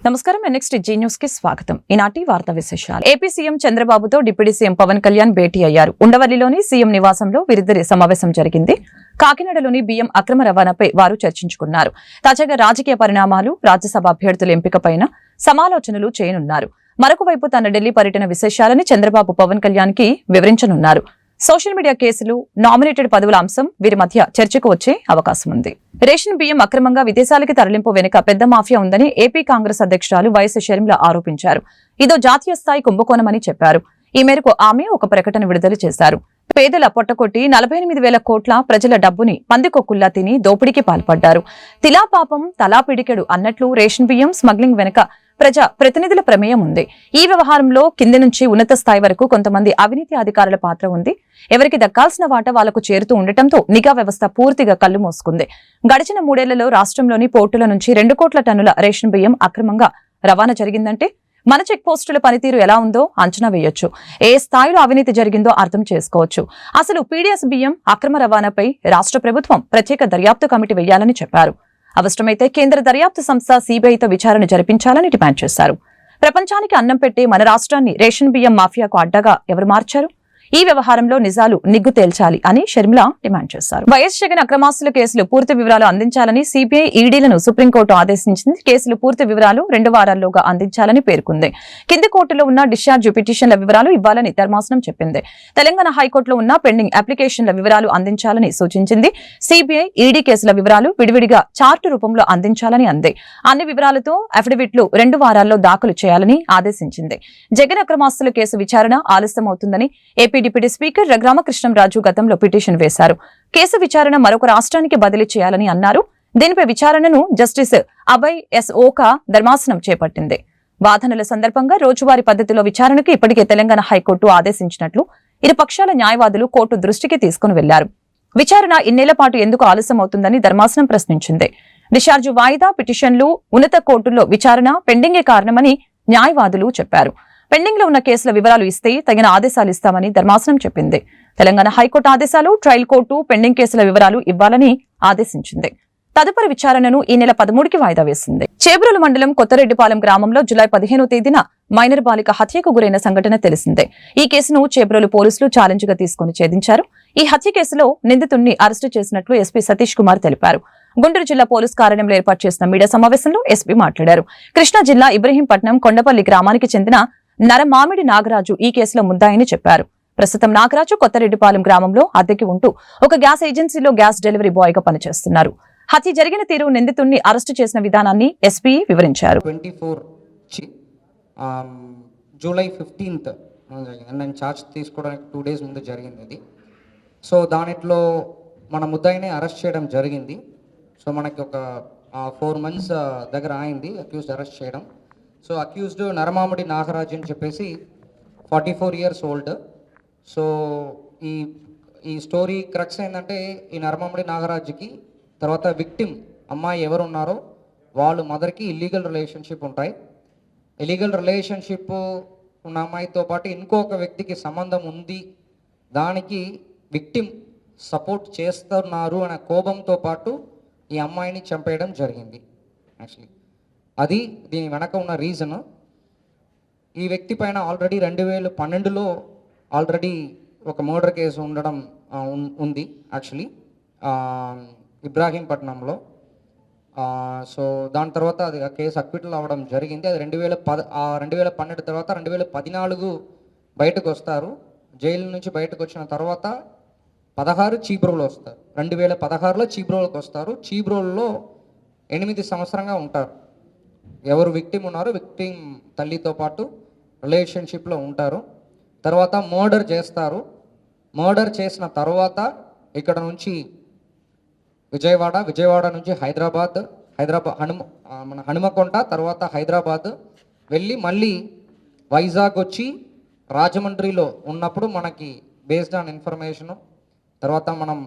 నమస్కారం. Next G news కి స్వాగతం. ఈనాటి వార్తా విశేషాలు. ఏపీ సీఎం చంద్రబాబుతో డిప్యూటీ సీఎం పవన్ కళ్యాణ్ భేటీ అయ్యారు. ఉండవల్లిలోని సీఎం నివాసంలో వీరిద్దరి సమావేశం జరిగింది. కాకినాడలోని బియ్యం అక్రమ రవాణాపై వారు చర్చించుకున్నారు. తాజాగా రాజకీయ పరిణామాలు, రాజ్యసభ అభ్యర్థుల ఎంపికపైన సమాలోచనలు చేయనున్నారు. మరొక వైపు తన ఢిల్లీ పర్యటన విశేషాలని చంద్రబాబు పవన్ కళ్యాణ్ కి వివరించనున్నారు. సోషల్ మీడియా కేసులు, నామినేటెడ్ పదవుల అంశం వీరి మధ్య చర్చకు వచ్చే అవకాశం ఉంది. రేషన్ బియ్యం అక్రమంగా విదేశాలకి తరలింపు వెనుక పెద్ద మాఫియా ఉందని ఏపీ కాంగ్రెస్ అధ్యక్షురాలు వైఎస్ షర్మిల ఆరోపించారు. ఇదో జాతీయ స్థాయి కుంభకోణమని చెప్పారు. ఈ మేరకు ఆమె ఒక ప్రకటన విడుదల చేశారు. పేదల పొట్టకొట్టి 48,000 కోట్ల ప్రజల డబ్బుని పందికొక్కుల్లా తిని దోపిడీకి పాల్పడ్డారు. తిలా పాపం తలా పిడికెడు అన్నట్లు రేషన్ బియ్యం స్మగ్లింగ్ వెనుక ప్రజా ప్రతినిధుల ప్రమేయం ఉంది. ఈ వ్యవహారంలో కింది నుంచి ఉన్నత స్థాయి వరకు కొంతమంది అవినీతి అధికారుల పాత్ర ఉంది. ఎవరికి దక్కాల్సిన వాటా వాళ్లకు చేరుతూ ఉండటంతో నిఘా వ్యవస్థ పూర్తిగా కళ్లు మూసుకుంది. గడిచిన 3 ఏళ్లలో రాష్ట్రంలోని పోర్టుల నుంచి 2 కోట్ల టన్నుల రేషన్ బియ్యం అక్రమంగా రవాణా జరిగిందంటే మన చెక్ పోస్టుల పనితీరు ఎలా ఉందో అంచనా వేయొచ్చు. ఏ స్థాయిలో అవినీతి జరిగిందో అర్థం చేసుకోవచ్చు. అసలు పీడీఎస్ బియ్యం అక్రమ రవాణాపై రాష్ట్ర ప్రభుత్వం ప్రత్యేక దర్యాప్తు కమిటీ వేయాలని చెప్పారు. అవసరమైతే కేంద్ర దర్యాప్తు సంస్థ సీబీఐతో విచారణ జరిపించాలని డిమాండ్ చేశారు. ప్రపంచానికి అన్నం పెట్టే మన రాష్ట్రాన్ని రేషన్ బియ్యం మాఫియాకు అడ్డగా ఎవరు మార్చారు? ఈ వ్యవహారంలో నిజాలు నిగ్గు తేల్చాలి అని షర్మిల డిమాండ్ చేశారు. వైఎస్ జగన్ అక్రమాస్తుల కేసులు పూర్తి వివరాలు అందించాలని సీబీఐ, ఈడీలను సుప్రీంకోర్టు ఆదేశించింది. కేసులు పూర్తి వివరాలు 2 వారాల్లోగా అందించాలని పేర్కొంది. కింది కోర్టులో ఉన్న డిశ్చార్జ్ పిటిషన్ల వివరాలు ఇవ్వాలని ధర్మాసనం చెప్పింది. తెలంగాణ హైకోర్టులో ఉన్న పెండింగ్ అప్లికేషన్ల వివరాలు అందించాలని సూచించింది. సీబీఐ, ఈడీ కేసుల వివరాలు విడివిడిగా చార్టు రూపంలో అందించాలని అంది. అన్ని వివరాలతో అఫిడవిట్లు 2 వారాల్లో దాఖలు చేయాలని ఆదేశించింది. జగన్ అక్రమాస్తుల కేసు విచారణ ఆలస్యమవుతుందని ఏపీ డిప్యూటీ స్పీకర్ రఘురామకృష్ణంరాజు గతంలో పిటిషన్ వేశారు. కేసు విచారణ మరొక రాష్ట్రానికి బదిలీ చేయాలని అన్నారు. దీనిపై విచారణను జస్టిస్ అభయ్ ఎస్ ఓకా ధర్మాసనం చేపట్టింది. వాదనల సందర్భంగా రోజువారీ పద్ధతిలో విచారణకు ఇప్పటికే తెలంగాణ హైకోర్టు ఆదేశించినట్లు ఇరు పక్షాల న్యాయవాదులు కోర్టు దృష్టికి తీసుకుని వెళ్లారు. విచారణ ఇన్నేళ్ల పాటు ఎందుకు ఆలస్యమవుతుందని ధర్మాసనం ప్రశ్నించింది. డిశ్చార్జ్ వాయిదా, పిటిషన్లు, ఉన్నత కోర్టుల్లో విచారణ పెండింగే కారణమని న్యాయవాదులు చెప్పారు. పెండింగ్ లో ఉన్న కేసుల వివరాలు ఇస్తే తగిన ఆదేశాలు ఇస్తామని ధర్మాసనం చెప్పింది. తెలంగాణ హైకోర్టు ఆదేశాలు, ట్రయల్ కోర్టు పెండింగ్ కేసుల వివరాలు ఇవ్వాలని ఆదేశించింది. తదుపరి విచారణను ఈ నెల 13కి వాయిదా వేసింది. చేబ్రోలు మండలం కొత్తరెడ్డిపాలెం గ్రామంలో జులై 15వ తేదీన మైనర్ బాలిక హత్యకు గురైన సంఘటన తెలిసిందే. ఈ కేసును చేబ్రోలు పోలీసులు ఛాలెంజ్ గా తీసుకుని ఛేదించారు. ఈ హత్య కేసులో నిందితుడిని అరెస్టు చేసినట్లు ఎస్పీ సతీష్ కుమార్ తెలిపారు. గుంటూరు జిల్లా పోలీస్ కార్యాలయంలో ఏర్పాటు చేసిన మీడియా సమావేశంలో ఎస్పీ మాట్లాడారు. కృష్ణా జిల్లా ఇబ్రహీంపట్నం కొండపల్లి గ్రామానికి చెందిన నరమామిడి నాగరాజు ఈ కేసులో ముద్దాయిని చెప్పారు. ప్రస్తుతం నాగరాజు కొత్తరెడ్డిపాలెం గ్రామంలో అద్దెకి ఉంటూ ఒక గ్యాస్ ఏజెన్సీలో గ్యాస్ డెలివరీ బాయ్ గా పనిచేస్తున్నారు. హత్య జరిగిన తీరు, నిందితుడిని అరెస్టు చేసిన విధానాన్ని ఎస్పీ వివరించారు. జూలై 15th నేను ఛార్జ్ తీసుకోవడానికి 2 days ముందు జరిగింది అది. సో దానిలో మన ముద్దాయిని అరెస్ట్ చేయడం జరిగింది. సో మనకి ఒక 4 months దగ్గర అయింది అక్యూజ్డ్ అరెస్ట్ చేయడం. సో అక్యూజ్డ్ నరమామిడి నాగరాజ్ అని చెప్పేసి 44 years old. సో ఈ స్టోరీ క్రక్స్ ఏంటంటే ఈ నరమామిడి నాగరాజ్కి తర్వాత విక్టిమ్ అమ్మాయి ఎవరు ఉన్నారో వాళ్ళు మదర్కి ఇల్లీగల్ రిలేషన్షిప్ ఉంటాయి. ఇల్లీగల్ రిలేషన్షిప్ ఉన్న అమ్మాయితో పాటు ఇంకొక వ్యక్తికి సంబంధం ఉంది, దానికి విక్టిమ్ సపోర్ట్ చేస్తున్నారు అనే కోపంతో పాటు ఈ అమ్మాయిని చంపేయడం జరిగింది. యాక్చువల్లీ అది దీని వెనక ఉన్న రీజన్. ఈ వ్యక్తి పైన ఆల్రెడీ 2012లో ఆల్రెడీ ఒక మర్డర్ కేసు ఉండడం ఉంది యాక్చువల్లీ ఇబ్రాహీంపట్నంలో. సో దాని తర్వాత అది ఆ కేసు అక్విటల్ అవ్వడం జరిగింది. అది 2012 తర్వాత 2014 బయటకు వస్తారు. జైలు నుంచి బయటకు వచ్చిన తర్వాత 16 చీబ్రోలో వస్తారు. 2016లో చీబ్రోలోకి వస్తారు. చీబ్రోల్లో 8 సంవత్సరంగా ఉంటారు. ఎవరు విక్టిమ్ ఉన్నారో విక్టిమ్ తల్లితో పాటు రిలేషన్షిప్లో ఉంటారు. తర్వాత మర్డర్ చేస్తారు. మర్డర్ చేసిన తర్వాత ఇక్కడ నుంచి విజయవాడ నుంచి హైదరాబాద్ మన హనుమకొండ, తర్వాత హైదరాబాద్ వెళ్ళి మళ్ళీ వైజాగ్ వచ్చి రాజమండ్రిలో ఉన్నప్పుడు మనకి బేస్డ్ ఆన్ ఇన్ఫర్మేషను, తర్వాత మనం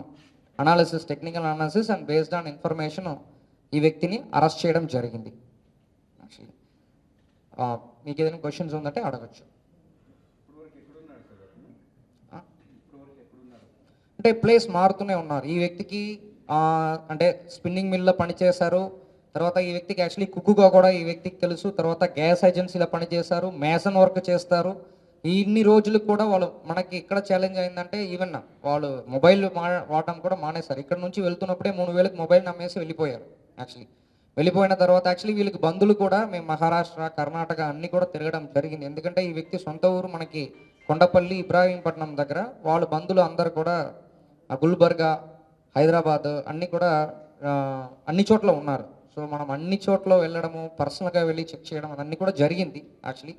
technical analysis and based on information ఈ వ్యక్తిని అరెస్ట్ చేయడం జరిగింది. యాక్చువల్లీ మీకు ఏదైనా క్వశ్చన్స్ ఉందంటే అడగచ్చు. అంటే ప్లేస్ మారుతూనే ఉన్నారు. ఈ వ్యక్తికి అంటే స్పిన్నింగ్ మిల్లో పనిచేశారు, తర్వాత ఈ వ్యక్తికి యాక్చువల్లీ కుక్కుగా కూడా ఈ వ్యక్తికి తెలుసు. తర్వాత గ్యాస్ ఏజెన్సీలో పనిచేశారు, మేసన్ వర్క్ చేస్తారు. ఇన్ని రోజులకు కూడా వాళ్ళు మనకి ఇక్కడ ఛాలెంజ్ అయిందంటే ఈవెన్ వాళ్ళు మొబైల్ వాడడం కూడా మానేశారు. ఇక్కడ నుంచి వెళ్తున్నప్పుడే 3,000కి మొబైల్ నమ్మేసి వెళ్ళిపోయారు. యాక్చువల్లీ వెళ్ళిపోయిన తర్వాత యాక్చువల్లీ వీళ్ళకి బంధువులు కూడా మేము మహారాష్ట్ర, కర్ణాటక అన్నీ కూడా తిరగడం జరిగింది. ఎందుకంటే ఈ వ్యక్తి సొంత ఊరు మనకి కొండపల్లి, ఇబ్రాహీంపట్నం దగ్గర. వాళ్ళ బంధువులు అందరు కూడా గుల్బర్గా, హైదరాబాద్ అన్నీ కూడా అన్ని చోట్ల ఉన్నారు. సో మనం అన్ని చోట్ల వెళ్ళడము, పర్సనల్గా వెళ్ళి చెక్ చేయడం అన్నీ కూడా జరిగింది యాక్చువల్లీ.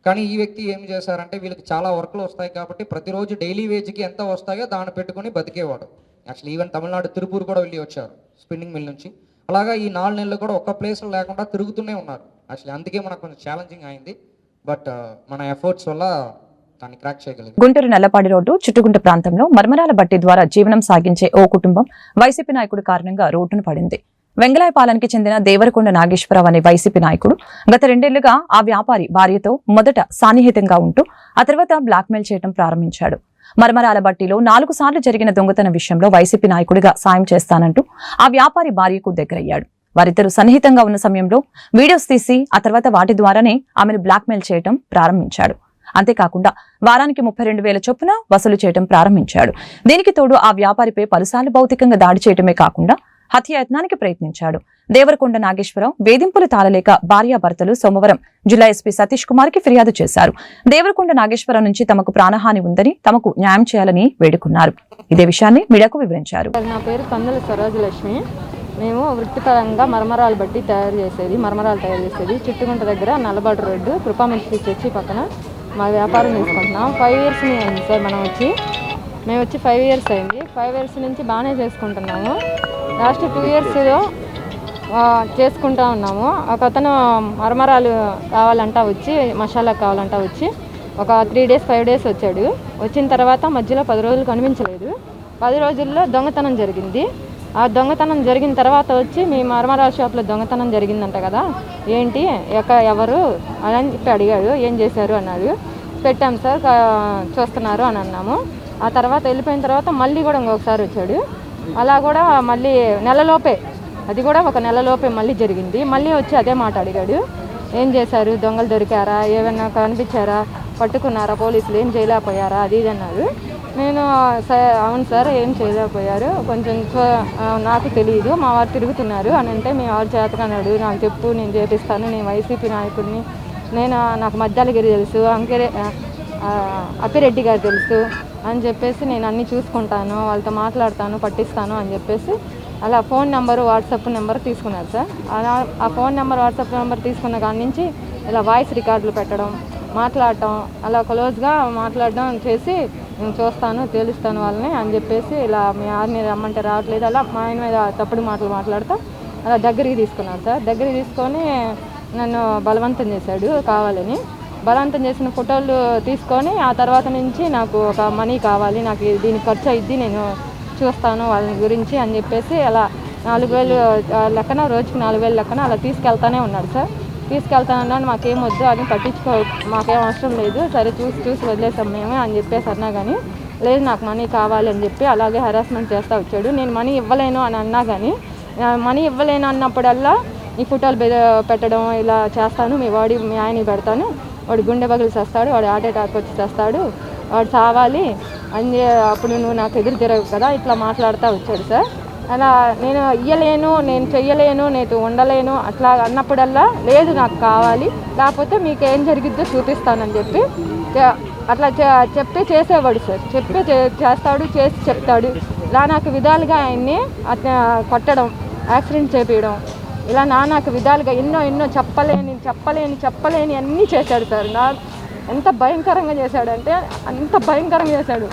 కానీ ఈ వ్యక్తి ఏం చేశారంటే వీళ్ళకి చాలా వర్క్లు వస్తాయి కాబట్టి ప్రతిరోజు డైలీ వేజ్కి ఎంత వస్తాయో దాన్ని పెట్టుకొని బతికేవాడు. యాక్చువల్లీ ఈవెన్ తమిళనాడు తిరుపూర్ కూడా వెళ్ళి వచ్చారు స్పిన్నింగ్ మిల్ నుంచి. అలాగా ఈ 4 నెలలు కూడా ఒక్క ప్లేస్లో లేకుండా తిరుగుతూనే ఉన్నారు. యాక్చువల్లీ అందుకే మనకు కొంచెం ఛాలెంజింగ్ అయింది. బట్ మన ఎఫర్ట్స్ వల్ల దాన్ని క్రాక్ చేయగలిగాం. గుంటూరు నల్లపాడి రోడ్డు చుట్టుగుంట ప్రాంతంలో మర్మరాల బట్టి ద్వారా జీవనం సాగించే ఓ కుటుంబం వైసీపీ నాయకుడి కారణంగా రోడ్డును పడింది. వెంగళాయపాలెంకి చెందిన దేవరకొండ నాగేశ్వరరావు అనే వైసీపీ నాయకుడు గత 2 ఏళ్లుగా ఆ వ్యాపారి భార్యతో మొదట సాన్నిహితంగా ఉంటూ ఆ తర్వాత బ్లాక్మెయిల్ చేయడం ప్రారంభించాడు. మర్మరాల బట్టిలో 4 సార్లు జరిగిన దొంగతనం విషయంలో వైసీపీ నాయకుడిగా సాయం చేస్తానంటూ ఆ వ్యాపారి భార్యకు దగ్గరయ్యాడు. వారిద్దరూ సన్నిహితంగా ఉన్న సమయంలో వీడియోస్ తీసి ఆ తర్వాత వాటి ద్వారానే ఆమెను బ్లాక్మెయిల్ చేయడం ప్రారంభించాడు. అంతేకాకుండా వారానికి 32,000 చొప్పున వసూలు చేయడం ప్రారంభించాడు. దీనికి తోడు ఆ వ్యాపారిపై పలుసార్లు భౌతికంగా దాడి చేయడమే కాకుండా హత్యాయత్నానికి ప్రయత్నించాడు. దేవరకొండ నాగేశ్వరరావు వేధింపులు తాళలేక భార్యాభర్తలు సోమవారం జిల్లా ఎస్పీ సతీష్ కుమార్ కి ఫిర్యాదు చేశారు. దేవరకొండ నాగేశ్వరరావు నుంచి తమకు ప్రాణహాని ఉందని, తమకు న్యాయం చేయాలని వేడుకున్నారు. ఇదే విషయాన్ని మీడియాకు వివరించారు. నా పేరు కందుల సరోజలక్ష్మి. మేము వృత్తిపరంగా మరమరాలు బట్టి మరమరాలు తయారు చేసేది చుట్టుగుంట దగ్గర నల్లబాటు రోడ్డు కృపామంచి చర్చి పక్కన మా వ్యాపారం తీసుకుంటున్నాం. 5 years అయింది సార్. మేము వచ్చి 5 years అయింది. 5 years నుంచి బాగానే చేసుకుంటున్నాము. లాస్ట్ 2 yearsలో చేసుకుంటా ఉన్నాము. ఒక అతను మరమరాలు కావాలంటా వచ్చి, మసాలా కావాలంటా వచ్చి ఒక 3 days 5 days వచ్చాడు. వచ్చిన తర్వాత మధ్యలో 10 రోజులు కనిపించలేదు. 10 రోజుల్లో దొంగతనం జరిగింది. ఆ దొంగతనం జరిగిన తర్వాత వచ్చి మీ మరమరాల షాప్లో దొంగతనం జరిగిందంట కదా, ఏంటి ఎవరు అని చెప్పి అడిగాడు. ఏం చేశారు అన్నాడు. పెట్టాం సార్, చూస్తున్నారు అని అన్నాము. ఆ తర్వాత వెళ్ళిపోయిన తర్వాత మళ్ళీ కూడా ఇంకొకసారి వచ్చాడు. అలా కూడా మళ్ళీ నెలలోపే, అది కూడా ఒక నెలలోపే మళ్ళీ జరిగింది. మళ్ళీ వచ్చి అదే మాట అడిగాడు. ఏం చేశారు, దొంగలు దొరికారా, ఏమైనా కనిపించారా, పట్టుకున్నారా, పోలీసులు ఏం చేయలేకపోయారా, అది ఇది అన్నారు. నేను అవును సార్ ఏం చేయలేకపోయారు, కొంచెం నాకు తెలియదు, మా వారు తిరుగుతున్నారు అని అంటే, మీ వారు చేతకన్నాడు, నాకు చెప్పు నేను చేపిస్తాను, నేను వైసీపీ నాయకుడిని, నాకు మద్దాలగిరి తెలుసు, అప్పిరెడ్డి గారు తెలుసు అని చెప్పేసి నేను అన్నీ చూసుకుంటాను, వాళ్ళతో మాట్లాడతాను, పట్టిస్తాను అని చెప్పేసి అలా ఫోన్ నెంబరు వాట్సాప్ నెంబర్ తీసుకున్నారు సార్. అలా ఆ ఫోన్ నెంబర్ వాట్సాప్ నెంబర్ తీసుకున్న కాడి నుంచి ఇలా వాయిస్ రికార్డులు పెట్టడం, మాట్లాడటం, అలా క్లోజ్గా మాట్లాడడం చేసి నేను చూస్తాను, తెలుస్తాను వాళ్ళని అని చెప్పేసి ఇలా మీ ఆర్ని రమ్మంటే రావట్లేదు, అలా మా ఆయన మీద తప్పుడు మాటలు మాట్లాడుతూ అలా దగ్గరికి తీసుకున్నారు సార్. దగ్గరికి తీసుకొని నన్ను బలవంతం చేశాడు. కావాలని బలవంతం చేసిన ఫోటోలు తీసుకొని ఆ తర్వాత నుంచి నాకు ఒక మనీ కావాలి, నాకు దీనికి ఖర్చు అయ్యిద్ది, నేను చూస్తాను వాళ్ళ గురించి అని చెప్పేసి అలా 4,000 లెక్కన, రోజుకి 4,000 లెక్కన అలా తీసుకెళ్తానే ఉన్నాడు సార్. తీసుకెళ్తానన్నాను, మాకేం వద్దు, అది మాకేం అవసరం లేదు, సరే చూసి వదిలేసాం మేమే అని చెప్పేసి అన్నా కానీ లేదు నాకు మనీ కావాలి అని చెప్పి అలాగే హెరాస్మెంట్ చేస్తూ వచ్చాడు. నేను మనీ ఇవ్వలేను అని అన్నా కానీ మనీ ఇవ్వలేను అన్నప్పుడల్లా ఈ ఫోటోలు పెట్టడం ఇలా చేస్తాను, మీ ఆయన పెడతాను, వాడు గుండె పగిలి చేస్తాడు, వాడు హార్ట్ అటాక్ వచ్చి చేస్తాడు, వాడు చావాలి అని అప్పుడు నువ్వు నాకు ఎదురు తిరగవు కదా, ఇట్లా మాట్లాడుతూ వచ్చాడు సార్. అలా నేను ఇయ్యలేను, నేను చెయ్యలేను, నేను ఉండలేను అట్లా అన్నప్పుడల్లా లేదు నాకు కావాలి, లేకపోతే మీకు ఏం జరిగిద్దో చూపిస్తానని చెప్పి అట్లా చెప్పి చేసేవాడు సార్. చెప్పి చేస్తాడు, చేసి చెప్తాడు. ఇలా నాకు విధాలుగా ఆయన్ని కొట్టడం, యాక్సిడెంట్ చేపించడం, ఇలా నాకు విధాలుగా ఎన్నో చెప్పలేని అన్నీ చేశాడు సార్. ఎంత భయంకరంగా చేశాడంటే అంత భయంకరంగా చేశాడు.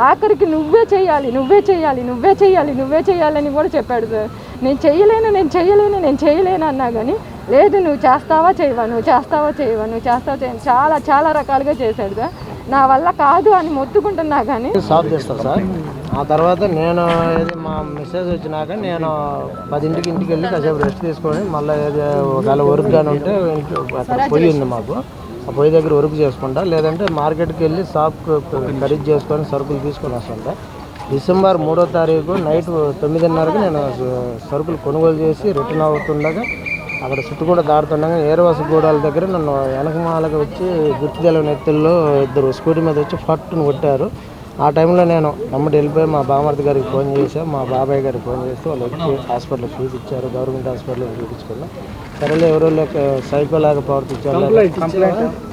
ఆఖరికి నువ్వే చేయాలని కూడా చెప్పాడు సార్. నేను చేయలేను అన్నా కానీ లేదు నువ్వు చేస్తావా చేయవా చాలా చాలా రకాలుగా చేశాడు సార్. నా వల్ల కాదు అని మొత్తుకుంటున్నా కానీ సాఫ్ చేస్తాను సార్. ఆ తర్వాత నేను మా మెసేజ్ వచ్చినాక నేను 10 ఇంటికి వెళ్ళి కాసేపు రెస్ట్ తీసుకొని మళ్ళీ ఒకవేళ వర్క్ కానీ ఉంటే అక్కడ పొయ్యి ఉంది మాకు, ఆ పొయ్యి దగ్గర వర్క్ చేసుకుంటా, లేదంటే మార్కెట్కి వెళ్ళి షాప్ ఖరీదు చేసుకొని సరుకులు తీసుకొని వస్తుంటా. డిసెంబర్ 3వ తారీఖు నైట్ 9:30కి నేను సరుకులు కొనుగోలు చేసి రిటర్న్ అవుతుండగా అక్కడ చుట్టుకూడ దాడుతుండగా ఏరవాసగూడాల దగ్గర నన్ను వెనకమాలకి వచ్చి గుర్తు తెలియని ఎత్తుల్లో ఇద్దరు స్కూటీ మీద వచ్చి ఫట్టును కొట్టారు. ఆ టైంలో నేను నమ్మటి వెళ్ళిపోయి మా బామర్ది గారికి ఫోన్ చేశాను, మా బాబాయ్ గారికి ఫోన్ చేస్తే వాళ్ళు వచ్చి హాస్పిటల్లో చూపించారు. గవర్నమెంట్ హాస్పిటల్లో చూపించుకున్నాం. సరేలే ఎవరో లేక సైకోలాగా ప్రవర్తించారు.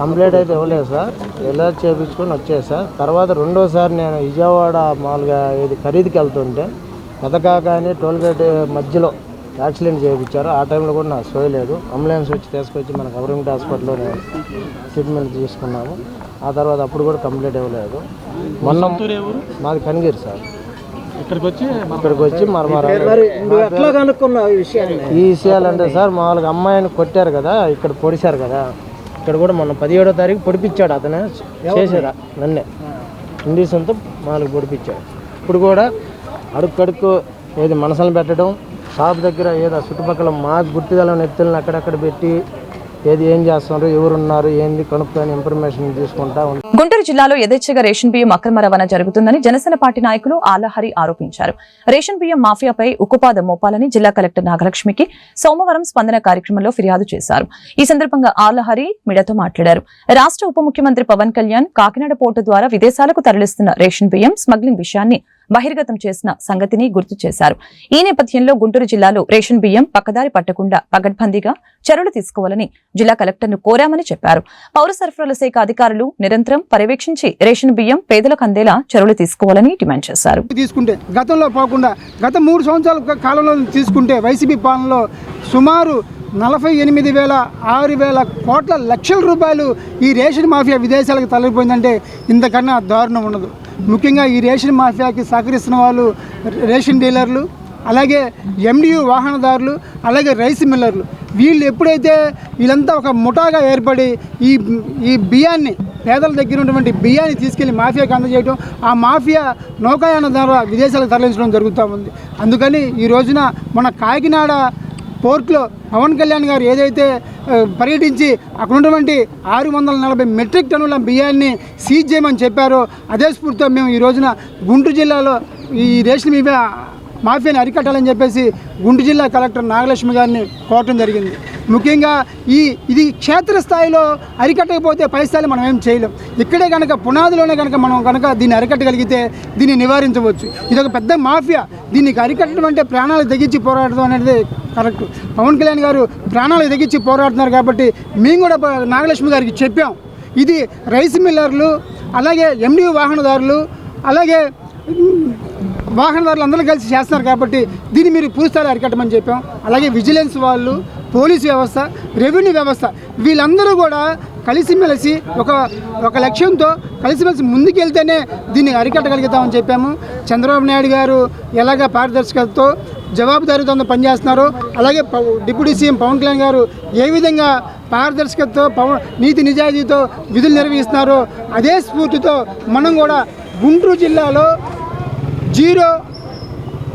కంప్లైంట్ అయితే ఇవ్వలేదు సార్, ఎలా చేయించుకొని వచ్చాయి సార్. తర్వాత రెండోసారి నేను విజయవాడ మామూలుగా ఇది ఖరీదుకి వెళ్తుంటే పెదకాక అని టోల్గేట్ మధ్యలో యాక్సిడెంట్ చేయించారు. ఆ టైంలో కూడా నాకు సోయలేదు. అంబులెన్స్ వచ్చి తీసుకొచ్చి మన గవర్నమెంట్ హాస్పిటల్లో ట్రీట్మెంట్ తీసుకున్నాము. ఆ తర్వాత అప్పుడు కూడా కంప్లైంట్ ఇవ్వలేదు. మొన్న మాది కనిగిరి సార్. ఇక్కడికి వచ్చి ఈ విషయాలు అంటే సార్ మామూలుగా అమ్మాయిని కొట్టారు కదా, ఇక్కడ పొడిచారు కదా, ఇక్కడ కూడా మొన్న 17వ తారీఖు పొడిపించాడు. అతనే చేసారా నన్నే ఇండిషన్తో మామూలుగా పొడిపించాడు. ఇప్పుడు కూడా అడుక్కడుక్కు ఏది మనసులు పెట్టడం, షాప్ దగ్గర ఏదో చుట్టుపక్కల మాకు గుర్తుగల ఎత్తులను అక్కడక్కడ పెట్టి ఏది ఏం చేస్తున్నారు, ఎవరున్నారు, ఏంది కనుక్కొని ఇన్ఫర్మేషన్ తీసుకుంటా ఉంటారు. గుంటూరు జిల్లాలో యథేచ్ఛగా రేషన్ బియ్యం అక్రమ రవాణా జరుగుతుందని జనసేన పార్టీ నాయకులు ఆలహరి ఆరోపించారు. రేషన్ బియ్యం మాఫియాపై ఉక్కుపాదం మోపాలని జిల్లా కలెక్టర్ నాగలక్ష్మికి సోమవారం స్పందన కార్యక్రమంలో ఫిర్యాదు చేశారు. ఈ సందర్భంగా ఆలహరి మీడియాతో మాట్లాడారు. రాష్ట్ర ఉప ముఖ్యమంత్రి పవన్ కళ్యాణ్ కాకినాడ పోర్టు ద్వారా విదేశాలకు తరలిస్తున్న రేషన్ బియ్యం స్మగ్లింగ్ విషయాన్ని బహిర్గతం చేసిన సంగతిని గుర్తు చేశారు. ఈ నేపథ్యంలో గుంటూరు జిల్లాలో రేషన్ బియ్యం పక్కదారి పట్టకుండా పగడ్బందీగా చర్యలు తీసుకోవాలని జిల్లా కలెక్టర్ను కోరామని చెప్పారు. పౌర సరఫరాల శాఖ అధికారులు నిరంతరం పర్యవేక్షించి రేషన్ బియ్యం పేదలకు అందేలా చర్యలు తీసుకోవాలని డిమాండ్ చేశారు. తీసుకుంటే గతంలో పోకుండా గత 3 సంవత్సరాల కాలంలో తీసుకుంటే వైసీపీ పాలనలో సుమారు 48,000 కోట్ల లక్షల రూపాయలు ఈ రేషన్ మాఫియా విదేశాలకు తరలిపోయిందంటే ఇంతకన్నా దారుణం ఉండదు. ముఖ్యంగా ఈ రేషన్ మాఫియాకి సహకరిస్తున్న వాళ్ళు రేషన్ డీలర్లు, అలాగే ఎండియు వాహనదారులు, అలాగే రైస్ మిల్లర్లు. వీళ్ళు ఎప్పుడైతే వీళ్ళంతా ఒక ముఠాగా ఏర్పడి ఈ బియ్యాన్ని పేదల దగ్గర ఉన్నటువంటి బియ్యాన్ని తీసుకెళ్లి మాఫియాకి అందజేయడం, ఆ మాఫియా నౌకాయాన ద్వారా విదేశాలకు తరలించడం జరుగుతూ ఉంది. అందుకని ఈ రోజున మన కాకినాడ పోర్ట్లో పవన్ కళ్యాణ్ గారు ఏదైతే పర్యటించి అక్కడ ఉన్నటువంటి 640 మెట్రిక్ టన్నుల బియ్యాన్ని సీజ్ చేయమని చెప్పారో అదే స్ఫూర్తితో మేము ఈ రోజున గుంటూరు జిల్లాలో ఈ రేషన్ మాఫియాని అరికట్టాలని చెప్పేసి గుంటూరు జిల్లా కలెక్టర్ నాగలక్ష్మి గారిని కోరటం జరిగింది. ముఖ్యంగా ఇది క్షేత్రస్థాయిలో అరికట్టకపోతే పై స్థాయిలో మనం ఏం చేయలేం. ఇక్కడే కనుక పునాదిలోనే మనం దీన్ని అరికట్టగలిగితే దీన్ని నివారించవచ్చు. ఇది ఒక పెద్ద మాఫియా. దీన్ని అరికట్టడం అంటే ప్రాణాలు తెగించి పోరాడడం అనేది కరెక్ట్. పవన్ కళ్యాణ్ గారు ప్రాణాలు తెగించి పోరాడుతున్నారు కాబట్టి మేము కూడా నాగలక్ష్మి గారికి చెప్పాం. ఇది రైస్ మిల్లర్లు, అలాగే ఎండియు వాహనదారులు, అలాగే వాహనదారులు అందరూ కలిసి చేస్తున్నారు కాబట్టి దీన్ని మీరు పూర్తిస్థాయిలో అరికట్టమని చెప్పాం. అలాగే విజిలెన్స్ వాళ్ళు, పోలీసు వ్యవస్థ, రెవెన్యూ వ్యవస్థ వీళ్ళందరూ కూడా కలిసిమెలిసి ఒక లక్ష్యంతో కలిసిమెలిసి ముందుకెళ్తేనే దీన్ని అరికట్టగలుగుతామని చెప్పాము. చంద్రబాబు నాయుడు గారు ఎలాగ పారదర్శకతతో జవాబుదారీతో పనిచేస్తున్నారో, అలాగే డిప్యూటీ సీఎం పవన్ కళ్యాణ్ గారు ఏ విధంగా పారదర్శకతతో నీతి నిజాయితీతో విధులు నిర్వహిస్తున్నారో అదే స్ఫూర్తితో మనం కూడా గుంటూరు జిల్లాలో 0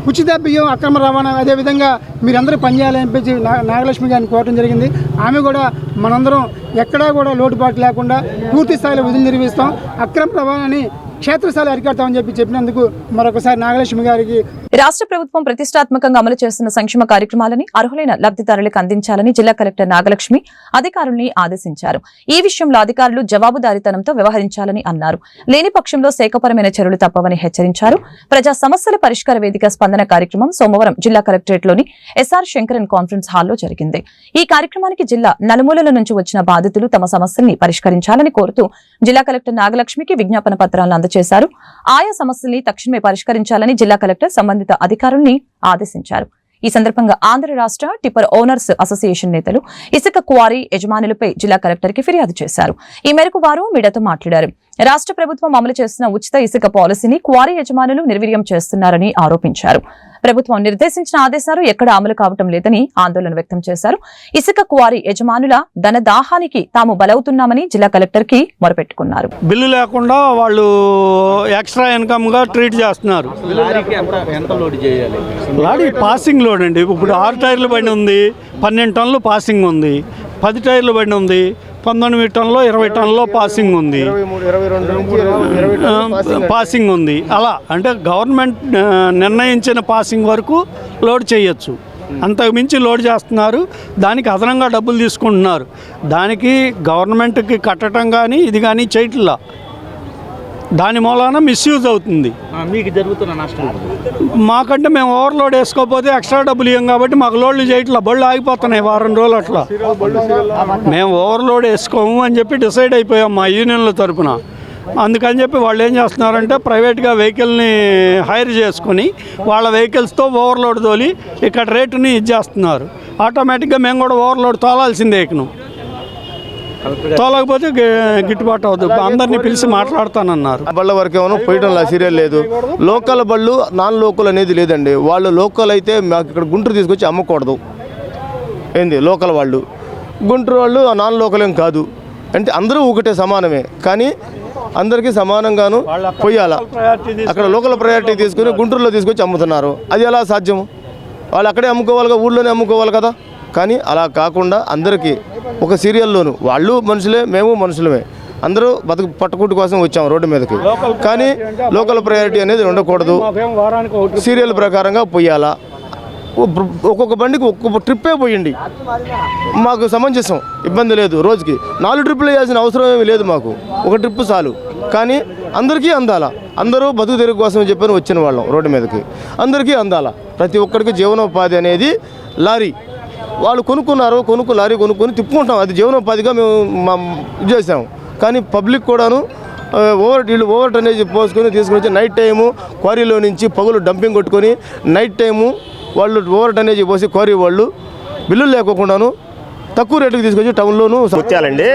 ఉచిత బియ్యం అక్రమ రవాణా అదేవిధంగా మీరందరూ పనిచేయాలని చెప్పి నాగలక్ష్మి గారిని కోరడం జరిగింది. ఆమె కూడా మనందరం ఎక్కడా కూడా లోటుపాటు లేకుండా పూర్తి స్థాయిలో విధులు నిర్వహిస్తాం, అక్రమ రవాణాని క్షేత్రస్థాయిలో అరికడతామని చెప్పినందుకు మరొకసారి నాగలక్ష్మి గారికి. రాష్ట్ర ప్రభుత్వం ప్రతిష్టాత్మకంగా అమలు చేస్తున్న సంక్షేమ కార్యక్రమాలని అర్హులైన లబ్ధిదారులకు అందించాలని జిల్లా కలెక్టర్ నాగలక్ష్మి అధికారుల్ని ఆదేశించారు. ఈ విషయంలో అధికారులు జవాబుదారీతనంతో వ్యవహరించాలని అన్నారు. లేని పక్షంలో శాఖపరమైన చర్యలు తప్పవని హెచ్చరించారు. ప్రజా సమస్యల పరిష్కార వేదిక స్పందన కార్యక్రమం సోమవారం జిల్లా కలెక్టరేట్లోని ఎస్ఆర్ శంకరన్ కాన్ఫరెన్స్ హాల్లో జరిగింది. ఈ కార్యక్రమానికి జిల్లా నలుమూలల నుంచి వచ్చిన బాధితులు తమ సమస్యల్ని పరిష్కరించాలని కోరుతూ జిల్లా కలెక్టర్ నాగలక్ష్మికి విజ్ఞాపన పత్రాలను అందజేశారు. ఆయా సమస్యల్ని తక్షణమే పరిష్కరించాలని జిల్లా కలెక్టర్ సంబంధిత అధికారుల్ని ఆదేశించారు. ఈ సందర్భంగా ఆంధ్ర రాష్ట్ర టిప్పర్ ఓనర్స్ అసోసియేషన్ నేతలు ఇసుక క్వారీ యజమానులపై జిల్లా కలెక్టర్ కి ఫిర్యాదు చేశారు. ఈ మేరకు వారు మీడియాతో మాట్లాడారు. రాష్ట్ర ప్రభుత్వం అమలు చేస్తున్న ఉచిత ఇసుక పాలసీని క్వారీ యజమానులు నిర్వీర్యం చేస్తున్నారని ఆరోపించారు. ప్రభుత్వం నిర్దేశించిన ఆదేశాలు ఎక్కడ అమలు కావటం లేదని ఆందోళన వ్యక్తం చేశారు. ఇసుక క్వారీ యజమానుల ధనదాహానికి తాము బలవుతున్నామని జిల్లా కలెక్టర్ కి మొరపెట్టుకున్నారు. బిల్లు లేకుండా వాళ్ళు ఎక్స్ట్రా ఇన్కమ్ గా ట్రీట్ చేస్తున్నారు. లారీ పాసింగ్ లోడ్ అండి. ఇప్పుడు 6 టైర్ల బండి ఉంది, 12 టన్నులు పాసింగ్ ఉంది. 10 టైర్ల బండి ఉంది, 19 టన్నులో 20 టన్నులో పాసింగ్ ఉంది, 22 నుంచి 20 టన్నులు పాసింగ్ ఉంది. అలా అంటే గవర్నమెంట్ నిర్ణయించిన పాసింగ్ వరకు లోడ్ చేయొచ్చు, అంతకు మించి లోడ్ చేస్తున్నారు. దానికి అదనంగా డబ్బులు తీసుకుంటున్నారు. దానికి గవర్నమెంట్కి కట్టడం కానీ ఇది కానీ చేయట్లా. దాని మూలాన మిస్యూజ్ అవుతుంది. మీకు జరుగుతున్న నష్టం మాకంటే మేము ఓవర్లోడ్ వేసుకోకపోతే ఎక్స్ట్రా డబ్బులు ఇవ్వం కాబట్టి మాకు లోడ్లు చేయట్లా, బళ్ళు ఆగిపోతున్నాయి వారం రోజులు అట్లా. మేము ఓవర్లోడ్ వేసుకోము అని చెప్పి డిసైడ్ అయిపోయాం మా యూనియన్ల తరపున. అందుకని చెప్పి వాళ్ళు ఏం చేస్తున్నారంటే ప్రైవేట్గా వెహికల్ని హైర్ చేసుకొని వాళ్ళ వెహికల్స్తో ఓవర్లోడ్ తోలి ఇక్కడ రేటుని ఇచ్చేస్తున్నారు. ఆటోమేటిక్గా మేము కూడా ఓవర్లోడ్ తోలాల్సిందే. ఇకను తోలకపోతే గిట్టుబాటు అవుతుంది. అందరినీ పిలిచి మాట్లాడతానన్నారు. బళ్ళ వరకు ఏమో పోయడం సీరియల్ లేదు. లోకల్ బళ్ళు నాన్ లోకల్ అనేది లేదండి. వాళ్ళు లోకల్ అయితే మాకు ఇక్కడ గుంటూరు తీసుకొచ్చి అమ్మకూడదు. ఏంది లోకల్ వాళ్ళు, గుంటూరు వాళ్ళు నాన్ లోకల్ ఏం కాదు. అంటే అందరూ ఒకటే సమానమే, కానీ అందరికీ సమానంగాను పోయాలా. అక్కడ లోకల్ ప్రయారిటీ తీసుకుని గుంటూరులో తీసుకొచ్చి అమ్ముతున్నారు. అది ఎలా సాధ్యము? వాళ్ళు అక్కడే అమ్ముకోవాలిగా, ఊళ్ళోనే అమ్ముకోవాలి కదా. కానీ అలా కాకుండా అందరికీ ఒక సీరియల్లోను వాళ్ళు మనుషులే, మేము మనుషులమే, అందరూ పట్టుకుంటు కోసం వచ్చాము రోడ్డు మీదకి. కానీ లోకల్ ప్రయారిటీ అనేది ఉండకూడదు, సీరియల్ ప్రకారంగా పోయాలా. ఒక్కొక్క బండికి ఒక్కొక్క ట్రిప్పే పోయండి, మాకు సమంజసం, ఇబ్బంది లేదు. రోజుకి 4 ట్రిప్పులు వేయాల్సిన అవసరం ఏమీ లేదు, మాకు ఒక ట్రిప్పు చాలు. కానీ అందరికీ అందాలా. అందరూ బతుకు తెరుగు కోసం చెప్పని వచ్చిన వాళ్ళం రోడ్డు మీదకి, అందరికీ అందాలా. ప్రతి ఒక్కరికి జీవనోపాధి అనేది లారీ వాళ్ళు కొనుక్కున్నారు, లారీ కొనుక్కొని తిప్పుకుంటాం, అది జీవనోపాధిగా మేము ఇది చేసాము. కానీ పబ్లిక్ కూడాను ఓవర్ టనేజ్ పోసుకొని తీసుకుని వచ్చి నైట్ టైము క్వారీలో నుంచి పగులు డంపింగ్ కొట్టుకొని నైట్ టైము వాళ్ళు ఓవర్ టనేజ్ పోసి క్వారీ వాళ్ళు బిల్లులు లేకోకుండాను తక్కువ రేటుకి తీసుకొచ్చి టౌన్లోనూ ముత్యాలండి.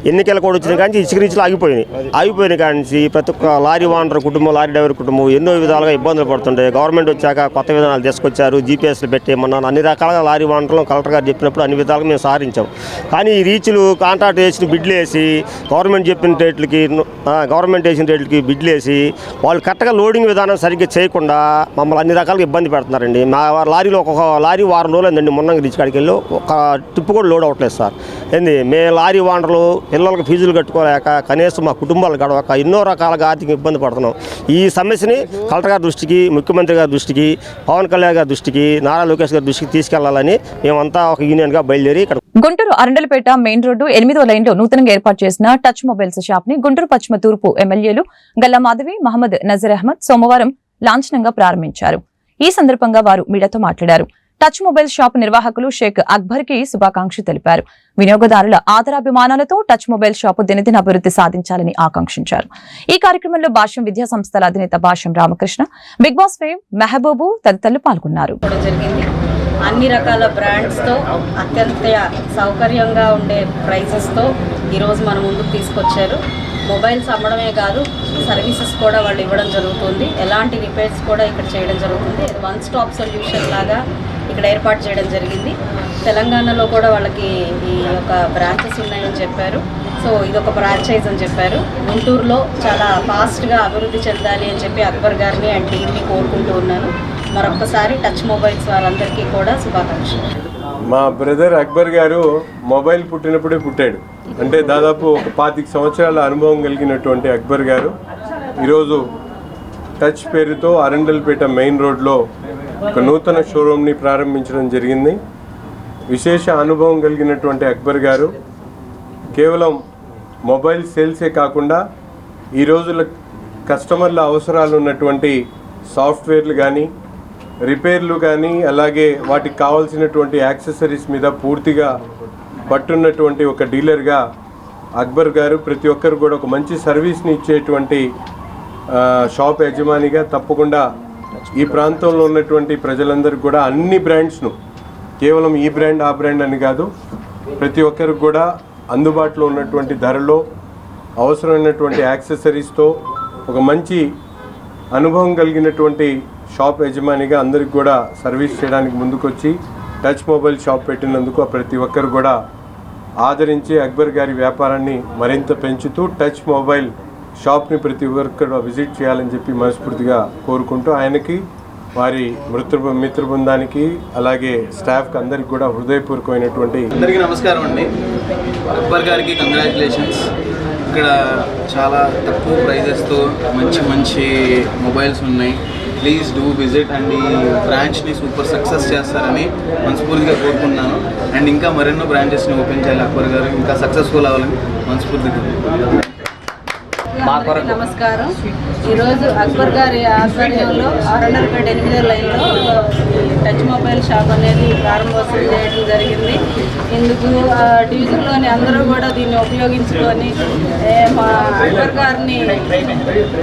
ఎన్నికల కూడా వచ్చిన కానీ ఇసుక రీచ్లు ఆగిపోయినాయి కానీ ప్రతి ఒక్క లారీ ఓనర్ కుటుంబం, లారీ డ్రైవర్ కుటుంబం ఎన్నో విధాలుగా ఇబ్బందులు పడుతుంటాయి. గవర్నమెంట్ వచ్చాక కొత్త విధానాలు తీసుకొచ్చారు, జీపీఎస్లు పెట్టేయమన్నాను. అన్ని రకాలుగా లారీ ఓనర్లు కలెక్టర్ గారు చెప్పినప్పుడు అన్ని విధాలుగా మేము సాధించాం. కానీ ఈ రీచ్లు కాంట్రాక్ట్ వేసి బిడ్లు వేసి గవర్నమెంట్ చెప్పిన రేట్లకి, గవర్నమెంట్ వేసిన రేట్లకి బిడ్లు వేసి వాళ్ళు కరెక్ట్గా లోడింగ్ విధానం సరిగ్గా చేయకుండా మమ్మల్ని అన్ని రకాలుగా ఇబ్బంది పెడుతున్నారండి. మా లారీలో ఒక్కొక్క లారీ వారం రోజులు అయిందండి. మొన్న రీచ్ కాడికి వెళ్ళి ఒక ట్రిప్ కూడా లోడ్ అవ్వట్లేదు సార్. ఏంది మేము లారీ ఓనర్లు పిల్లలకు ఫీజులు కట్టుకోలేక కనీసం మా కుటుంబాలు గడవక ఎన్నో రకాలుగా ఆర్థిక ఇబ్బంది పడుతున్నాం. ఈ సమస్యని కలెక్టర్ గారి దృష్టికి, ముఖ్యమంత్రి గారి దృష్టికి, పవన్ కళ్యాణ్ గారి దృష్టికి, నారా లోకేష్ గారి దృష్టికి తీసుకెళ్లాలని మేమంతా ఒక యూనియన్గా బయలుదేరి ఇక్కడ గుంటూరు అరండలపేట మెయిన్ రోడ్డు 8వ లైన్లో నూతనంగా ఏర్పాటు చేసిన టచ్ మొబైల్స్ షాప్ ని గుంటూరు పశ్చిమ తూర్పు ఎమ్మెల్యేలు గల్లా మాధవి, మహమ్మద్ నజీర్ అహ్మద్ సోమవారం లాంఛనంగా ప్రారంభించారు. ఈ సందర్భంగా వారు మీడియాతో మాట్లాడారు. టచ్ మొబైల్ షాప్ నిర్వాహకులు షేక్ అక్బర్ కి శుభాకాంక్షలు తెలిపారు. వినియోగదారుల ఆదరాభిమానాలతో టచ్ మొబైల్ షాపు దినదిన అభివృద్ధి సాధించాలని ఆకాంక్షించారు. ఈ కార్యక్రమంలో భాష్యం విద్యా సంస్థల అధినేత Bhashyam Ramakrishna, Bigg Boss fame Mehaboob తదితరులు పాల్గొన్నారు. అన్ని రకాల బ్రాండ్స్తో అత్యంత సౌకర్యంగా ఉండే ప్రైసెస్తో ఈరోజు మన ముందుకు తీసుకొచ్చారు. మొబైల్స్ అమ్మడమే కాదు, సర్వీసెస్ కూడా వాళ్ళు ఇవ్వడం జరుగుతుంది. ఎలాంటి రిపేర్స్ కూడా ఇక్కడ చేయడం జరుగుతుంది. వన్ స్టాప్ సొల్యూషన్ లాగా ఇక్కడ ఏర్పాటు చేయడం జరిగింది. తెలంగాణలో కూడా వాళ్ళకి ఈ యొక్క బ్రాంచెస్ ఉన్నాయని చెప్పారు. సో ఇదొక ఫ్రాంచైజ్ అని చెప్పారు. గుంటూరులో చాలా ఫాస్ట్గా అభివృద్ధి చెందాలి అని చెప్పి అక్బర్ గారిని అండ్ టీమ్ని కోరుకుంటూ ఉన్నాను. మరొకసారి టచ్ మొబైల్స్ వారందరికీ కూడా శుభాకాంక్షలు. మా బ్రదర్ అక్బర్ గారు మొబైల్ పుట్టినప్పుడే పుట్టాడు. అంటే దాదాపు ఒక 25 సంవత్సరాల అనుభవం కలిగినటువంటి అక్బర్ గారు ఈరోజు టచ్ పేరుతో అరండల్పేట మెయిన్ రోడ్లో ఒక నూతన షోరూమ్ని ప్రారంభించడం జరిగింది. విశేష అనుభవం కలిగినటువంటి అక్బర్ గారు కేవలం మొబైల్ సేల్సే కాకుండా ఈ రోజుల కస్టమర్ల అవసరాలు ఉన్నటువంటి సాఫ్ట్వేర్లు కానీ, రిపేర్లు కానీ, అలాగే వాటికి కావాల్సినటువంటి యాక్సెసరీస్ మీద పూర్తిగా పట్టున్నటువంటి ఒక డీలర్గా అక్బర్ గారు ప్రతి ఒక్కరు కూడా ఒక మంచి సర్వీస్ని ఇచ్చేటువంటి షాప్ యజమానిగా తప్పకుండా ఈ ప్రాంతంలో ఉన్నటువంటి ప్రజలందరికీ కూడా అన్ని బ్రాండ్స్ను, కేవలం ఈ బ్రాండ్ ఆ బ్రాండ్ అని కాదు, ప్రతి ఒక్కరికి కూడా అందుబాటులో ఉన్నటువంటి ధరలో అవసరమైనటువంటి యాక్సెసరీస్తో ఒక మంచి అనుభవం కలిగినటువంటి షాప్ యజమానిగా అందరికి కూడా సర్వీస్ చేయడానికి ముందుకొచ్చి టచ్ మొబైల్ షాప్ పెట్టినందుకు ప్రతి ఒక్కరు కూడా ఆదరించి అక్బర్ గారి వ్యాపారాన్ని మరింత పెంచుతూ టచ్ మొబైల్ షాప్ని ప్రతి ఒక్కరు విజిట్ చేయాలని చెప్పి మనస్ఫూర్తిగా కోరుకుంటూ ఆయనకి వారి మిత్ర బృందానికి అలాగే స్టాఫ్కి అందరికి కూడా హృదయపూర్వకమైనటువంటి అందరికీ నమస్కారం అండి. అక్బర్ గారికి కంగ్రాచులేషన్స్. ఇక్కడ చాలా తక్కువ ప్రైజెస్తో మంచి మొబైల్స్ ఉన్నాయి. ప్లీజ్ డూ విజిట్ అండ్ ఈ బ్రాంచ్ని సూపర్ సక్సెస్ చేస్తారని మనస్ఫూర్తిగా కోరుకుంటున్నాను. అండ్ ఇంకా మరెన్నో బ్రాంచెస్ని ఓపెన్ చేయాలి అక్బర్ గారు, ఇంకా సక్సెస్ఫుల్ అవ్వాలని మనస్ఫూర్తిగా. అందరికీ నమస్కారం. ఈరోజు అక్బర్ గారి ఆధ్వర్యంలో 600 8వ లైన్లో టచ్ మొబైల్ షాప్ అనేది ప్రారంభోత్సవం చేయడం జరిగింది. ఇందుకు డివిజన్లోని అందరూ కూడా దీన్ని ఉపయోగించుకొని మా అక్బర్ గారిని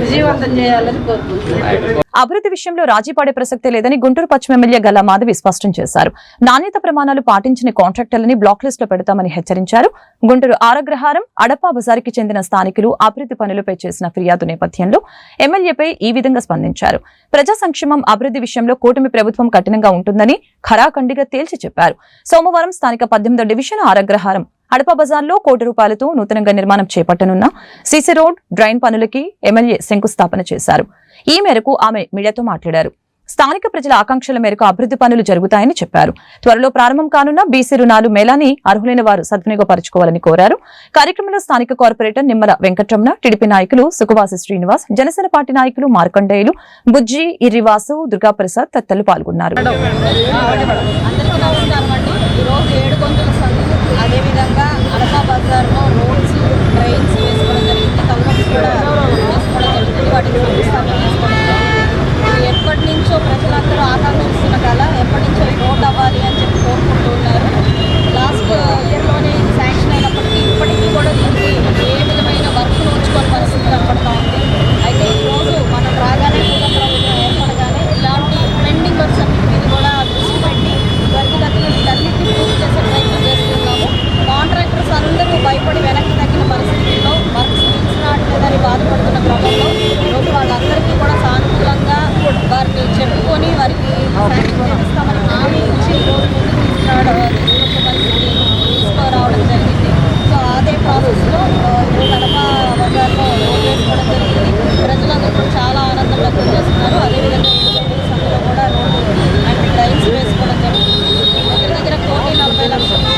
విజయవంతం చేయాలని కోరుకుంటున్నాను. అభివృద్ధి విషయంలో రాజీ పడే ప్రసక్తే లేదని గుంటూరు పశ్చిమ ఎమ్మెల్యే గల్లా మాధవి స్పష్టం చేశారు. నాణ్యత ప్రమాణాలు పాటించని కాంట్రాక్టర్లని బ్లాక్ లిస్ట్ లో పెడతామని హెచ్చరించారు. గుంటూరు ఆరగ్రహారం అడపా బజార్కి చెందిన స్థానికులు అభివృద్ధి పనులపై చేసిన ఫిర్యాదు నేపథ్యంలో ఎమ్మెల్యేపై ఈ విధంగా స్పందించారు. ప్రజా సంక్షేమం అభివృద్ధి విషయంలో కూటమి ప్రభుత్వం కఠినంగా ఉంటుందని ఖరాఖండిగా తేల్చి చెప్పారు. సోమవారం స్థానిక 18వ డివిజన్ ఆరగ్రహారం అడపా బజార్లో ₹1 కోటి నూతనంగా నిర్మాణం చేపట్టనున్న సీసీ రోడ్, డ్రైన్ పనులకి ఎమ్మెల్యే శంకుస్థాపన చేశారు. ఈ మేరకు ఆమె మీడియాతో మాట్లాడారు. స్థానిక ప్రజల ఆకాంక్షల మేరకు అభివృద్ధి పనులు జరుగుతాయని చెప్పారు. త్వరలో ప్రారంభం కానున్న బీసీ రుణాలు మేళాని అర్హులైన వారు సద్వినియోగపరచుకోవాలని కోరారు. కార్యక్రమంలో స్థానిక కార్పొరేటర్ నిమ్మల వెంకటరమణ, టీడీపీ నాయకులు సుఖవాసి శ్రీనివాస్, జనసేన పార్టీ నాయకులు మార్కండేయులు, బుజ్జి, ఇర్రివాసు, దుర్గాప్రసాద్ తదితరులు పాల్గొన్నారు. అదేవిధంగా అడపా బజార్లో రోడ్స్, ట్రైన్స్ వేసుకోవడం జరిగింది. కల్వర్స్ కూడా వేసుకోవడం జరుగుతుంది. వాటికి శంకుస్థాపన చేసుకోవడం జరిగింది. ఎప్పటి నుంచో ప్రజలందరూ ఆకాంక్షిస్తున్న కళ ఎప్పటి నుంచో రోడ్ అవ్వాలి అని చెప్పి కోరుకుంటూ ఉన్నారు. లాస్ట్ ఇయర్లోనే శాంక్షన్ అయినప్పటికీ ఇప్పటికీ కూడా దీనికి ఏ విధమైన వర్క్ ఉంచుకోని పరిస్థితి కనపడతా ఉంది. అయితే ఈరోజు మనం రాగానే కూడా ప్రభుత్వం ఏర్పడగానే ఇలాంటి పెండింగ్ వర్క్స్ అన్నింటినీ కూడా దృష్టి పెట్టి త్వరితగతిన వీటన్నిటిని పూర్తి చేసే ప్రయత్నం చేస్తున్నాము. కాంట్రాక్టర్స్ అందరూ భయపడి వెనక్కి తగ్గిన పరిస్థితుల్లో వర్క్స్ తీసుకురావట్లేదని బాధపడుతున్న క్రమంలో ఈరోజు వాళ్ళందరికీ కూడా సానుకూలంగా వారిని చెప్పుకొని వారికి శాంక్షన్ చేస్తామని హామీ ఇచ్చి ఈరోజు ముందుకు తీసుకొచ్చే పరిస్థితి తీసుకురావడం జరిగింది. సో అదే ప్రాసెస్లో ఈరోజు అడపా బజార్లో రోడ్ వేసుకోవడం జరిగింది. ప్రజలందరూ కూడా చాలా ఆనందం వ్యక్తం చేస్తున్నారు. అదేవిధంగా సందులో కూడా రోడ్డు అండ్ డ్రైన్స్ వేసుకోవడం జరిగింది. దగ్గర ₹1,40,00,000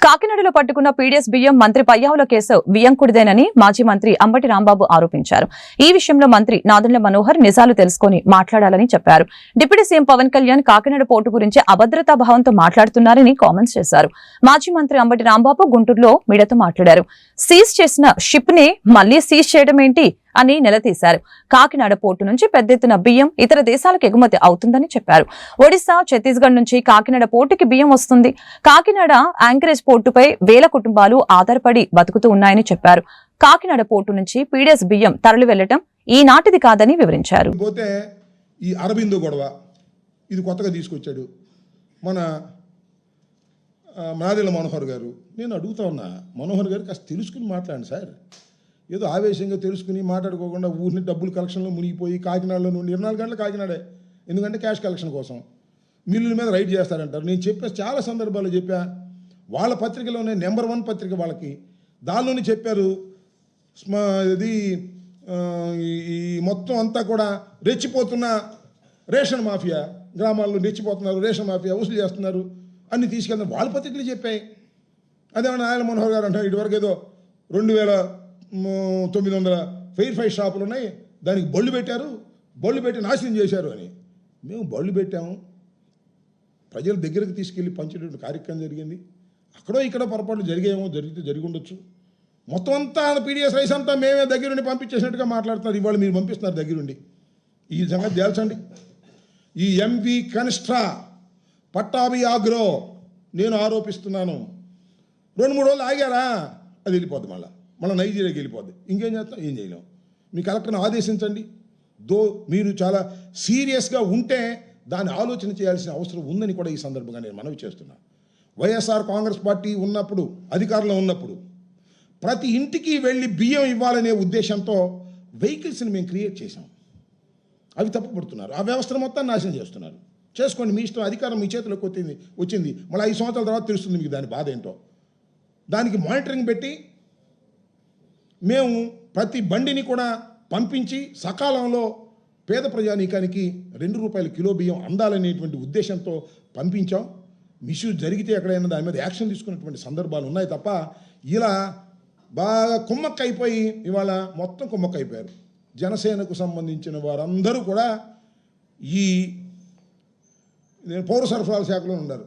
కాకినాడలో పట్టుకున్న పీడీఎస్ బియ్యం మంత్రి పయ్యావుల కేసు వియంకుడిదేనని మాజీ మంత్రి అంబటి రాంబాబు ఆరోపించారు. ఈ విషయంలో మంత్రి నాదెండ్ల మనోహర్ నిజాలు తెలుసుకుని మాట్లాడాలని చెప్పారు. Deputy CM Pawan Kalyan Kakinada port గురించి అభద్రతా భావంతో మాట్లాడుతున్నారని కామెంట్స్ చేశారు. మాజీ మంత్రి అంబటి రాంబాబు గుంటూరులో మీడియాతో మాట్లాడారు. సీజ్ చేసిన షిప్ ని మళ్లీ సీజ్ చేయడం ఏంటి అని నిలదీశారు. కాకినాడ పోర్టు నుంచి పెద్ద ఎత్తున బియ్యం ఇతర దేశాలకు ఎగుమతి అవుతుందని చెప్పారు. ఒడిశా, ఛత్తీస్గఢ్ నుంచి కాకినాడ పోర్టుకి బియ్యం వస్తుంది. కాకినాడ యాంకరేజ్ పోర్టుపై వేల కుటుంబాలు ఆధారపడి బతుకుతూ ఉన్నాయని చెప్పారు. కాకినాడ పోర్టు నుంచి పీడీఎస్ బియ్యం తరలి వెళ్లడం ఈనాటిది కాదని వివరించారు. పోతే ఈ అరబిందో గొడవ ఇది కొత్తగా తీసుకొచ్చాడు మన నాదెండ్ల మనోహర్ గారు. నేను అడుగుతా ఉన్నా, మనోహర్ గారు కాస్త తెలుసుకుని మాట్లాడండి సార్. ఏదో ఆవేశంగా తెలుసుకుని మాట్లాడుకోకుండా ఊరిని డబ్బులు కలెక్షన్లో మునిగిపోయి కాకినాడలో నుండి 24 గంటలు కాకినాడే, ఎందుకంటే క్యాష్ కలెక్షన్ కోసం మిల్లుల మీద రైడ్ చేస్తారంటారు. నేను చెప్పా, చాలా సందర్భాల్లో చెప్పా. వాళ్ళ పత్రికలోనే నెంబర్ 1 పత్రిక వాళ్ళకి, దానిలోనే చెప్పారు. ఇది ఈ మొత్తం అంతా కూడా రెచ్చిపోతున్న రేషన్ మాఫియా, గ్రామాల్లో రెచ్చిపోతున్నారు, రేషన్ మాఫియా వసూలు చేస్తున్నారు అన్ని తీసుకెళ్తారు. వాళ్ళ పత్రికలు చెప్పాయి. అదేమన్నా నారాయణ మనోహర్ గారు అంటారు ఇటువరకు ఏదో 2,900 ఫెయిర్ ఫైవ్ షాపులు ఉన్నాయి, దానికి బళ్ళు పెట్టారు, బళ్ళు పెట్టి నాశనం చేశారు అని. మేము బళ్ళు పెట్టాము, ప్రజల దగ్గరకు తీసుకెళ్ళి పంచేటువంటి కార్యక్రమం జరిగింది. అక్కడో ఇక్కడ పొరపాట్లు జరిగేమో, జరిగి ఉండొచ్చు. మొత్తం అంతా పీడీఎస్ రైస్ అంతా మేమే దగ్గరుండి పంపించేసినట్టుగా మాట్లాడుతున్నారు. ఇవాళ మీరు పంపిస్తున్నారు దగ్గరుండి. ఈ సంగతి తేల్చండి. ఈ ఎంవి కనిష్ఠా పట్టాభి ఆగ్రో నేను ఆరోపిస్తున్నాను. 2-3 రోజులు ఆగారా అది వెళ్ళిపోద్ది, మళ్ళీ నైజీరియాకి వెళ్ళిపోద్ది. ఇంకేం చేస్తాం? ఏం చేయలేం. మీ కలెక్టర్ని ఆదేశించండి. మీరు చాలా సీరియస్గా ఉంటే దాన్ని ఆలోచన చేయాల్సిన అవసరం ఉందని కూడా ఈ సందర్భంగా నేను మనవి చేస్తున్నా. వైఎస్ఆర్ కాంగ్రెస్ పార్టీ ఉన్నప్పుడు, అధికారంలో ఉన్నప్పుడు ప్రతి ఇంటికి వెళ్ళి బియ్యం ఇవ్వాలనే ఉద్దేశంతో వెహికల్స్ని మేము క్రియేట్ చేసాం. అవి తప్పుపడుతున్నారు. ఆ వ్యవస్థను మొత్తం నాశనం చేస్తున్నారు. చేసుకోండి, మీ ఇష్టం. అధికారం మీ చేతిలోకి వచ్చింది. మళ్ళీ 5 సంవత్సరాల తర్వాత తెలుస్తుంది మీకు దాని బాధ ఏంటో. దానికి మానిటరింగ్ పెట్టి మేము ప్రతి బండిని కూడా పంపించి సకాలంలో పేద ప్రజానీకానికి ₹2 కిలో బియ్యం అందాలనేటువంటి ఉద్దేశంతో పంపించాం. మిస్యూజ్ జరిగితే ఎక్కడైనా దాని మీద యాక్షన్ తీసుకున్నటువంటి సందర్భాలు ఉన్నాయి తప్ప ఇలా బాగా కుమ్మక్కైపోయి ఇవాళ మొత్తం కుమ్మక్కైపోయారు. జనసేనకు సంబంధించిన వారందరూ కూడా ఈ పౌర సరఫరాల శాఖలో ఉన్నారు.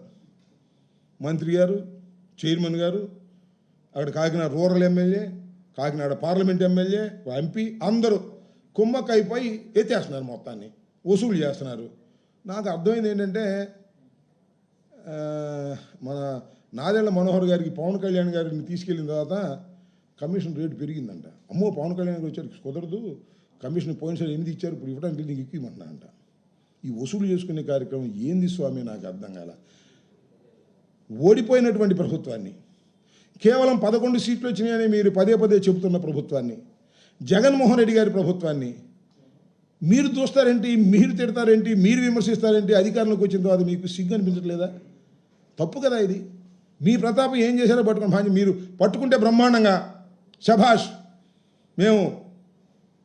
మంత్రి గారు, చైర్మన్ గారు, అక్కడ Kakinada rural MLA, Kakinada parliament MLA, MP అందరూ కుమ్మక్కైపోయి ఎత్తేస్తున్నారు, మొత్తాన్ని వసూలు చేస్తున్నారు. నాకు అర్థమైంది ఏంటంటే మన నాదెళ్ల మనోహర్ గారికి పవన్ కళ్యాణ్ గారిని తీసుకెళ్ళిన తర్వాత కమిషన్ రేటు పెరిగిందంట. అమ్మో పవన్ కళ్యాణ్ గారు వచ్చారు, కుదరదు, కమిషన్ పోయినసారి 8 ఇచ్చారు, ఇప్పుడు ఇవ్వడానికి నీకు ఎక్కువ ఇవ్వమంటున్నారంట. ఈ వసూలు చేసుకునే కార్యక్రమం ఏంది స్వామి, నాకు అర్థం కాల. ఓడిపోయినటువంటి ప్రభుత్వాన్ని, కేవలం 11 సీట్లు వచ్చినాయని మీరు పదే పదే చెబుతున్న ప్రభుత్వాన్ని, జగన్మోహన్ రెడ్డి గారి ప్రభుత్వాన్ని మీరు చూస్తారేంటి, మీరు తిడతారేంటి, మీరు విమర్శిస్తారేంటి? అధికారంలోకి వచ్చిన తర్వాత మీకు సిగ్గు అనిపించట్లేదా? తప్పు కదా ఇది. మీ ప్రతాపం ఏం చేశారో పట్టుకుని మీరు పట్టుకుంటే బ్రహ్మాండంగా శభాష్, మేము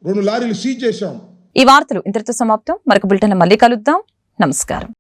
2 లారీలు సీజ్ చేశాం. ఈ వార్తలు ఇంతటితో సమాప్తం. మరొక బులెటిన్ మళ్ళీ కలుద్దాం. నమస్కారం.